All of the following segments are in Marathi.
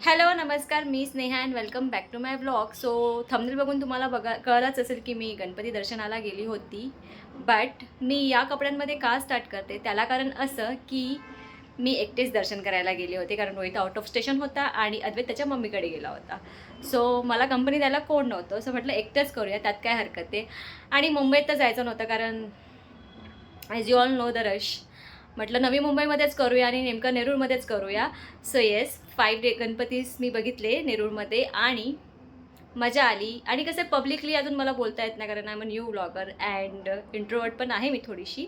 हॅलो नमस्कार, मी Sneha and welcome back to my blog. So thumbnail बघून तुम्हाला कळलंच असेल की मी गणपती दर्शनाला गेली होती. बट मी या कपड्यांमध्ये का स्टार्ट करते त्याला कारण असं की मी एकटेच दर्शन करायला गेले होते, कारण रोहित आउट ऑफ स्टेशन होता आणि अद्वैत त्याच्या मम्मीकडे गेला होता. सो मला कंपनी द्यायला कोण नव्हतं, सो म्हटलं एकटंच करूया, त्यात काय हरकत आहे. आणि मुंबईत तर जायचं नव्हतं कारण as you all know the rush. म्हटलं नवी मुंबईमध्येच करूया आणि नेमकं नेरूळमध्येच करूया. सो येस, 5 गणपतीस मी बघितले नेरूळमध्ये आणि मजा आली. आणि कसं पब्लिकली अजून मला बोलता येत नाही कारण I am a new blogger and introvert पण आहे मी थोडीशी.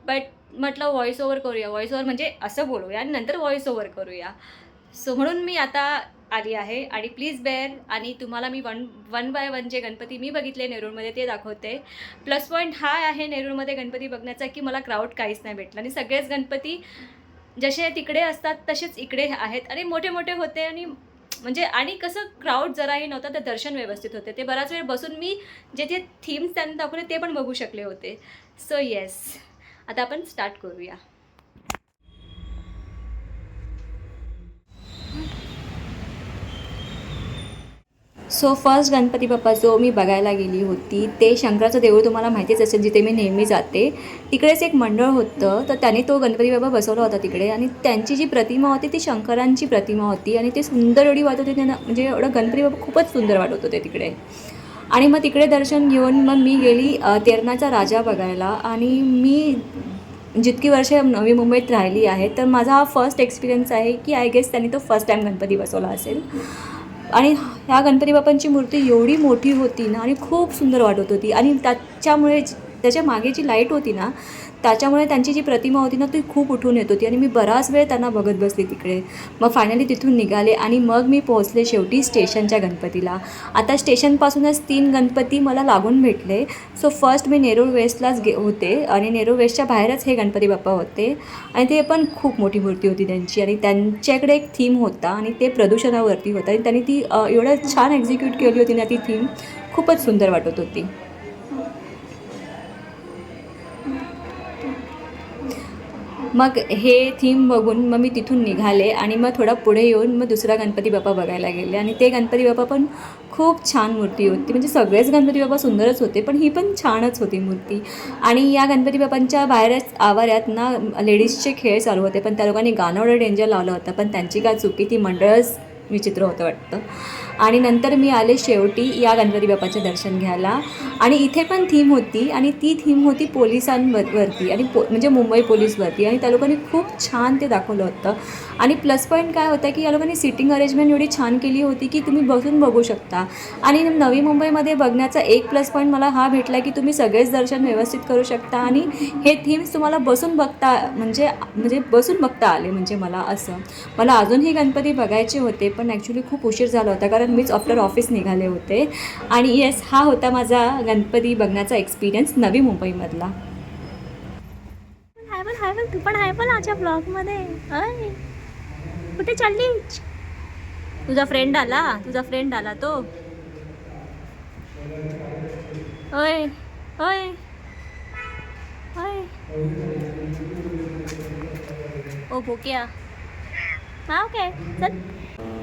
बट म्हटलं व्हॉईस ओव्हर करूया, व्हॉईस ओव्हर म्हणजे असं बोलूया आणि नंतर व्हॉईस ओव्हर करूया. सो म्हणून मी आता आली आहे आणि प्लीज बेअर. आणि तुम्हाला मी वन बाय वन जे गणपती मी बघितले नेरूळमध्ये ते दाखवते. प्लस पॉईंट हा आहे नेरूळमध्ये गणपती बघण्याचा की मला क्राऊड काहीच नाही भेटला आणि सगळेच गणपती जसे तिकडे असतात तसेच इकडे आहेत आणि मोठे मोठे होते. आणि म्हणजे आणि कसं क्राऊड जराही नव्हता, तर दर्शन व्यवस्थित होते. ते बराच वेळ बसून मी जे जे थीम्स त्यांनी दाखवले ते पण बघू शकले होते. सो येस, आता आपण स्टार्ट करूया. सो फर्स्ट गणपती बाप्पा जो मी बघायला गेली होती ते शंकराचं देऊळ तुम्हाला माहितीच असेल, जिथे मी नेहमी जाते. तिकडेच एक मंडळ होतं, तर त्याने तो गणपती बाप्पा बसवला होता तिकडे. आणि त्यांची जी प्रतिमा होती ती शंकरांची प्रतिमा होती आणि ते सुंदर एवढी वाटत होती ना, म्हणजे एवढं गणपती बाप्पा खूपच सुंदर वाटत होते तिकडे. आणि मग तिकडे दर्शन घेऊन मग मी गेली तेरणाचा राजा बघायला. आणि मी जितकी वर्ष नवी मुंबईत राहिली आहे, तर माझा हा फर्स्ट एक्सपिरियन्स आहे की आय गेस त्यांनी तो फर्स्ट टाईम गणपती बसवला असेल. आणि ह्या गणपती बाप्पांची मूर्ती एवढी मोठी होती ना आणि खूप सुंदर वाटत होती. आणि त्याच्यामुळे त्याच्या मागे जी लाईट होती ना, त्याच्यामुळे त्यांची जी प्रतिमा होती ना ती खूप उठून येत होती आणि मी बराच वेळ त्यांना बघत बसली तिकडे. मग फायनली तिथून निघाले आणि मग मी पोहोचले शेवटी स्टेशनच्या गणपतीला. आता स्टेशनपासूनच 3 गणपती मला लागून भेटले. सो फर्स्ट मी नेरूळ वेस्टलाच होते आणि नेरूळ वेस्टच्या बाहेरच हे गणपती बाप्पा होते. आणि ते पण खूप मोठी मूर्ती होती त्यांची आणि त्यांच्याकडे एक थीम होता आणि ते प्रदूषणावरती होतं आणि त्यांनी ती एवढं छान एक्झिक्यूट केली होती ना ती थीम. खूपच सुंदर वाटत होती. मग हे थीम बघून मग मी तिथून निघाले आणि मग थोडा पुढे येऊन मग दुसरा गणपती बाप्पा बघायला गेले. आणि ते गणपती बाप्पा पण खूप छान मूर्ती होती. म्हणजे सगळेच गणपती बाप्पा सुंदरच होते, पण ही पण छानच होती मूर्ती. आणि या गणपती बाप्पांच्या बाहेरच आवारात ना लेडीजचे खेळ चालू होते, पण त्या लोकांनी गाणं एवढं डेंजर लावलं होतं, पण त्यांची काय चुकी, ती मंडळच विचित्र होतं वाटतं. आणि नंतर मी आले शेवटी या गणपती बाप्पाचे दर्शन घ्यायला. आणि इथे पण थीम होती आणि ती थीम होती पोलिसांवरती आणि म्हणजे मुंबई पोलीसवरती. आणि त्या लोकांनी खूप छान ते दाखवलं होतं. आणि प्लस पॉईंट काय होतं की या लोकांनी सिटिंग अरेंजमेंट एवढी छान केली होती की तुम्ही बसून बघू शकता. आणि नवी मुंबईमध्ये बघण्याचा एक प्लस पॉईंट मला हा भेटला की तुम्ही सगळेच दर्शन व्यवस्थित करू शकता आणि हे थीम्स तुम्हाला बसून बघता म्हणजे म्हणजे बसून बघता आले. म्हणजे मला अजूनही गणपती बघायचे होते, पण ॲक्च्युली खूप उशीर झाला होता कारण मीच आफ्टर ऑफिस निघाले होते. आणि येस, हा होता माझा गणपती बघण्याचा एक्सपिरियन्स नवी मुंबईमधला. हाय पण, हाय पण, तू पण आहे पण माझ्या ब्लॉगमध्ये. अय, कुठे चालली? तुझा फ्रेंड आला तो. ओय ओय ओय, ओ भोक्या. हा, ओके, चल.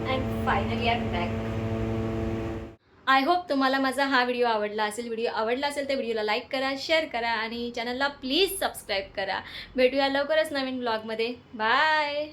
And finally I am back. I hope तुम्हाला माझा हा व्हिडिओ आवडला असेल. व्हिडिओ आवडला असेल तर व्हिडिओला लाईक करा, शेअर करा आणि चॅनलला प्लीज सबस्क्राईब करा. भेटूया लवकरच नवीन ब्लॉगमध्ये. बाय.